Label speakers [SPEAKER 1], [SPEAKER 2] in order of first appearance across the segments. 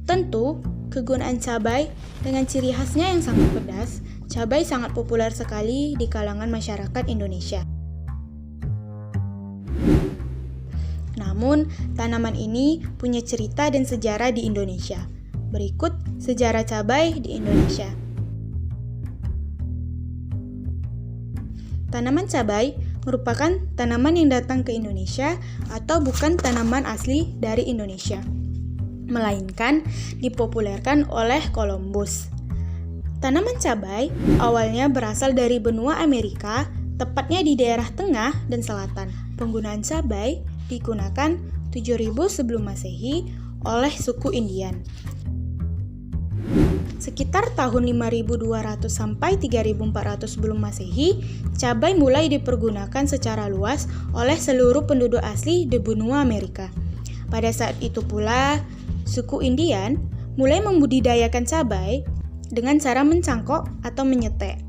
[SPEAKER 1] Tentu, kegunaan cabai dengan ciri khasnya yang sangat pedas, cabai sangat populer sekali di kalangan masyarakat Indonesia. Namun, tanaman ini punya cerita dan sejarah di Indonesia. Berikut sejarah cabai di Indonesia. Tanaman cabai merupakan tanaman yang datang ke Indonesia atau bukan tanaman asli dari Indonesia, melainkan dipopulerkan oleh Columbus. Tanaman cabai awalnya berasal dari benua Amerika, tepatnya di daerah tengah dan selatan. Penggunaan cabai digunakan 7000 sebelum Masehi oleh suku Indian. Sekitar tahun 5200 sampai 3400 sebelum Masehi, cabai mulai dipergunakan secara luas oleh seluruh penduduk asli di benua Amerika. Pada saat itu pula, suku Indian mulai membudidayakan cabai dengan cara mencangkok atau menyetek.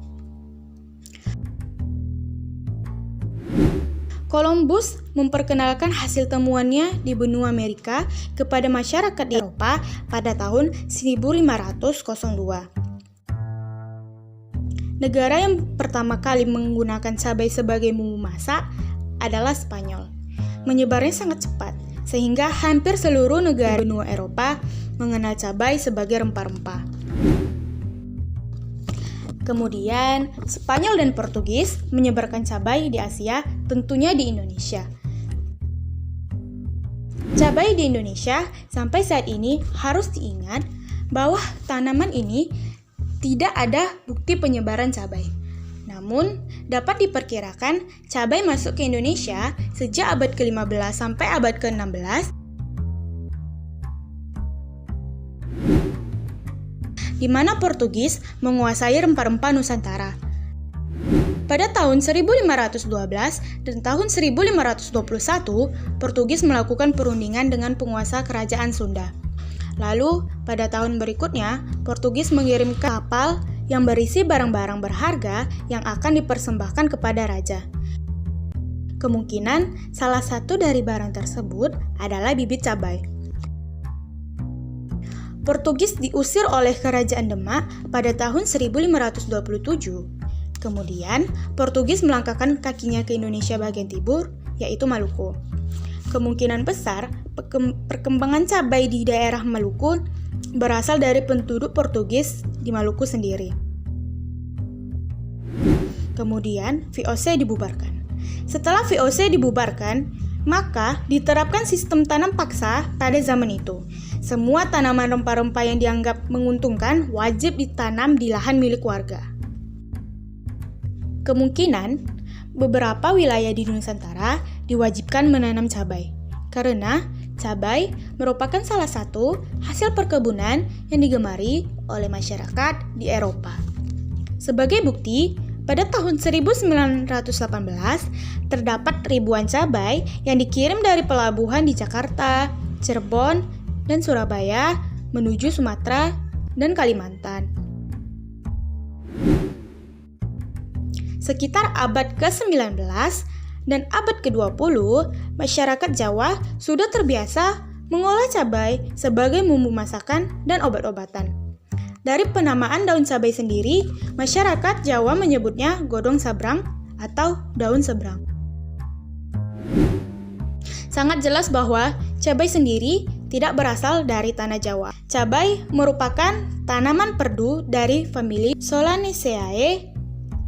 [SPEAKER 1] Columbus memperkenalkan hasil temuannya di benua Amerika kepada masyarakat di Eropa pada tahun 1502. Negara yang pertama kali menggunakan cabai sebagai bumbu masak adalah Spanyol. Menyebarnya sangat cepat, sehingga hampir seluruh negara benua Eropa mengenal cabai sebagai rempah-rempah. Kemudian, Spanyol dan Portugis menyebarkan cabai di Asia, tentunya di Indonesia. Cabai di Indonesia sampai saat ini harus diingat bahwa tanaman ini tidak ada bukti penyebaran cabai. Namun, dapat diperkirakan cabai masuk ke Indonesia sejak abad ke-15 sampai abad ke-16, di mana Portugis menguasai rempah-rempah Nusantara. Pada tahun 1512 dan tahun 1521, Portugis melakukan perundingan dengan penguasa kerajaan Sunda. Lalu, pada tahun berikutnya, Portugis mengirim kapal yang berisi barang-barang berharga yang akan dipersembahkan kepada raja. Kemungkinan salah satu dari barang tersebut adalah bibit cabai. Portugis diusir oleh Kerajaan Demak pada tahun 1527. Kemudian, Portugis melangkahkan kakinya ke Indonesia bagian timur, yaitu Maluku. Kemungkinan besar perkembangan cabai di daerah Maluku berasal dari penduduk Portugis di Maluku sendiri. Kemudian, VOC dibubarkan. Setelah VOC dibubarkan, maka diterapkan sistem tanam paksa pada zaman itu. Semua tanaman rempah-rempah yang dianggap menguntungkan wajib ditanam di lahan milik warga. Kemungkinan beberapa wilayah di Nusantara diwajibkan menanam cabai, karena cabai merupakan salah satu hasil perkebunan yang digemari oleh masyarakat di Eropa. Sebagai bukti, pada tahun 1918 terdapat ribuan cabai yang dikirim dari pelabuhan di Jakarta, Cirebon, dan Surabaya menuju Sumatera dan Kalimantan. Sekitar abad ke-19 dan abad ke-20, masyarakat Jawa sudah terbiasa mengolah cabai sebagai bumbu masakan dan obat-obatan. Dari penamaan daun cabai sendiri, masyarakat Jawa menyebutnya godong sabrang atau daun seberang. Sangat jelas bahwa cabai sendiri tidak berasal dari tanah Jawa. Cabai merupakan tanaman perdu dari famili Solanaceae.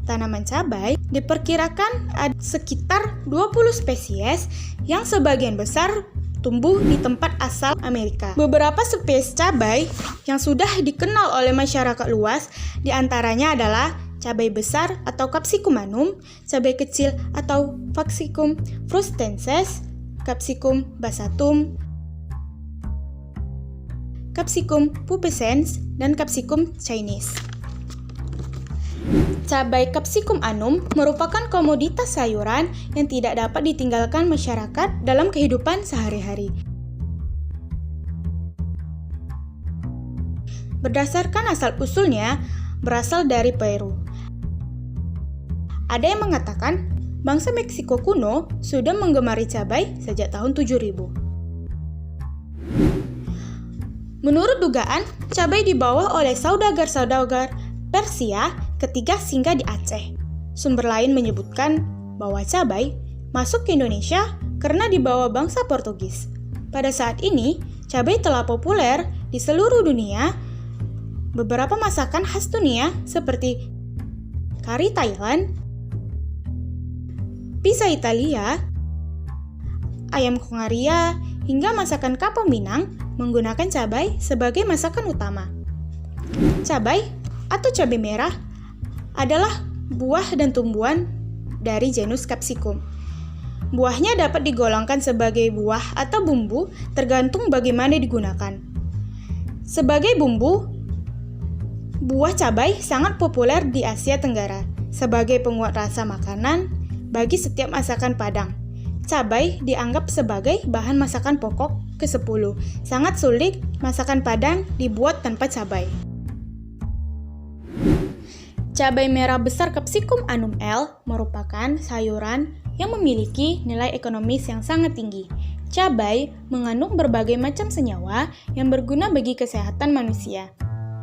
[SPEAKER 1] Tanaman cabai diperkirakan ada sekitar 20 spesies yang sebagian besar tumbuh di tempat asal Amerika. Beberapa spesies cabai yang sudah dikenal oleh masyarakat luas diantaranya adalah cabai besar atau Capsicum annuum, cabai kecil atau Capsicum frutescens, Capsicum bassatum, Capsicum pubescens, dan Capsicum chinese. Cabai Capsicum annuum merupakan komoditas sayuran yang tidak dapat ditinggalkan masyarakat dalam kehidupan sehari-hari. Berdasarkan asal-usulnya, berasal dari Peru. Ada yang mengatakan, bangsa Meksiko kuno sudah menggemari cabai sejak tahun 7000. Menurut dugaan, cabai dibawa oleh saudagar-saudagar Persia ketika singgah di Aceh. Sumber lain menyebutkan bahwa cabai masuk ke Indonesia karena dibawa bangsa Portugis. Pada saat ini, cabai telah populer di seluruh dunia. Beberapa masakan khas dunia seperti kari Thailand, pizza Italia, ayam Hongaria, hingga masakan kapau Minang menggunakan cabai sebagai masakan utama. Cabai atau cabai merah adalah buah dan tumbuhan dari genus Capsicum. Buahnya dapat digolongkan sebagai buah atau bumbu tergantung bagaimana digunakan. Sebagai bumbu, buah cabai sangat populer di Asia Tenggara sebagai penguat rasa makanan bagi setiap masakan Padang. Cabai dianggap sebagai bahan masakan pokok ke-10. Sangat sulit masakan Padang dibuat tanpa cabai. Cabai merah besar Capsicum annum L merupakan sayuran yang memiliki nilai ekonomis yang sangat tinggi. Cabai mengandung berbagai macam senyawa yang berguna bagi kesehatan manusia.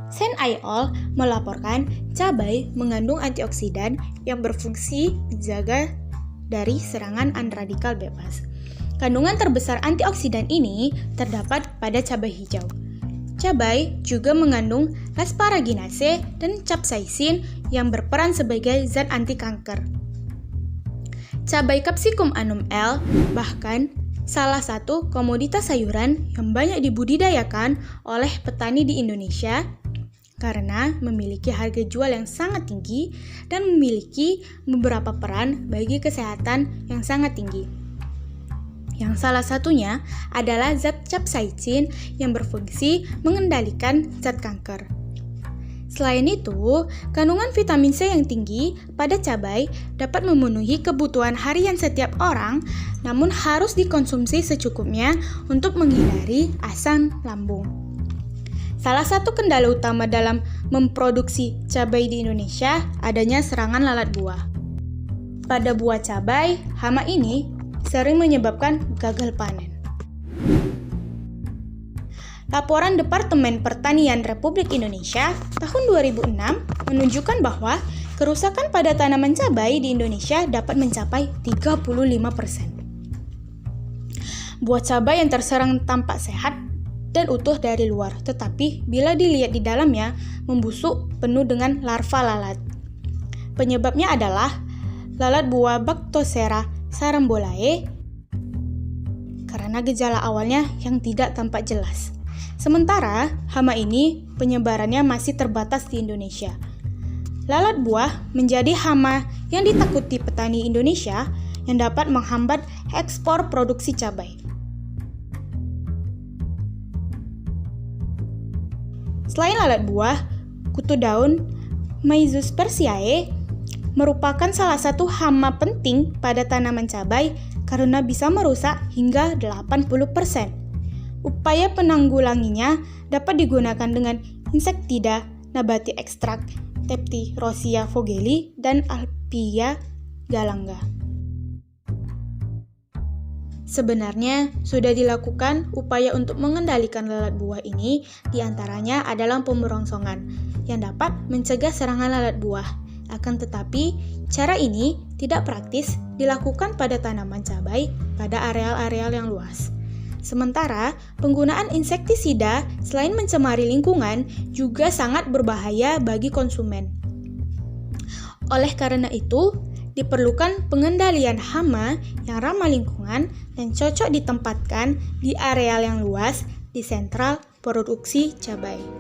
[SPEAKER 1] Sen Aiol melaporkan cabai mengandung antioksidan yang berfungsi menjaga dari serangan radikal bebas. Kandungan terbesar antioksidan ini terdapat pada cabai hijau. Cabai juga mengandung asparaginase dan capsaicin yang berperan sebagai zat anti kanker. Cabai Capsicum annum L bahkan salah satu komoditas sayuran yang banyak dibudidayakan oleh petani di Indonesia karena memiliki harga jual yang sangat tinggi dan memiliki beberapa peran bagi kesehatan yang sangat tinggi. Yang salah satunya adalah zat capsaicin yang berfungsi mengendalikan zat kanker. Selain itu, kandungan vitamin C yang tinggi pada cabai dapat memenuhi kebutuhan harian setiap orang, namun harus dikonsumsi secukupnya untuk menghindari asam lambung. Salah satu kendala utama dalam memproduksi cabai di Indonesia adanya serangan lalat buah. Pada buah cabai, hama ini sering menyebabkan gagal panen. Laporan Departemen Pertanian Republik Indonesia tahun 2006 menunjukkan bahwa kerusakan pada tanaman cabai di Indonesia dapat mencapai 35%. Buah cabai yang terserang tampak sehat dan utuh dari luar, tetapi bila dilihat di dalamnya membusuk penuh dengan larva lalat. Penyebabnya adalah lalat buah Bactocera sarambolae karena gejala awalnya yang tidak tampak jelas. Sementara hama ini penyebarannya masih terbatas di Indonesia. Lalat buah menjadi hama yang ditakuti petani Indonesia yang dapat menghambat ekspor produksi cabai. Selain lalat buah, kutu daun Myzus persiae merupakan salah satu hama penting pada tanaman cabai karena bisa merusak hingga 80%. Upaya penanggulanginya dapat digunakan dengan insektida nabati ekstrak Teptirosia vogeli dan Alpia galanga. Sebenarnya sudah dilakukan upaya untuk mengendalikan lalat buah ini, diantaranya adalah pemrongsongan yang dapat mencegah serangan lalat buah. Akan tetapi, cara ini tidak praktis dilakukan pada tanaman cabai pada areal-areal yang luas. Sementara, penggunaan insektisida selain mencemari lingkungan juga sangat berbahaya bagi konsumen. Oleh karena itu, diperlukan pengendalian hama yang ramah lingkungan dan cocok ditempatkan di areal yang luas di sentral produksi cabai.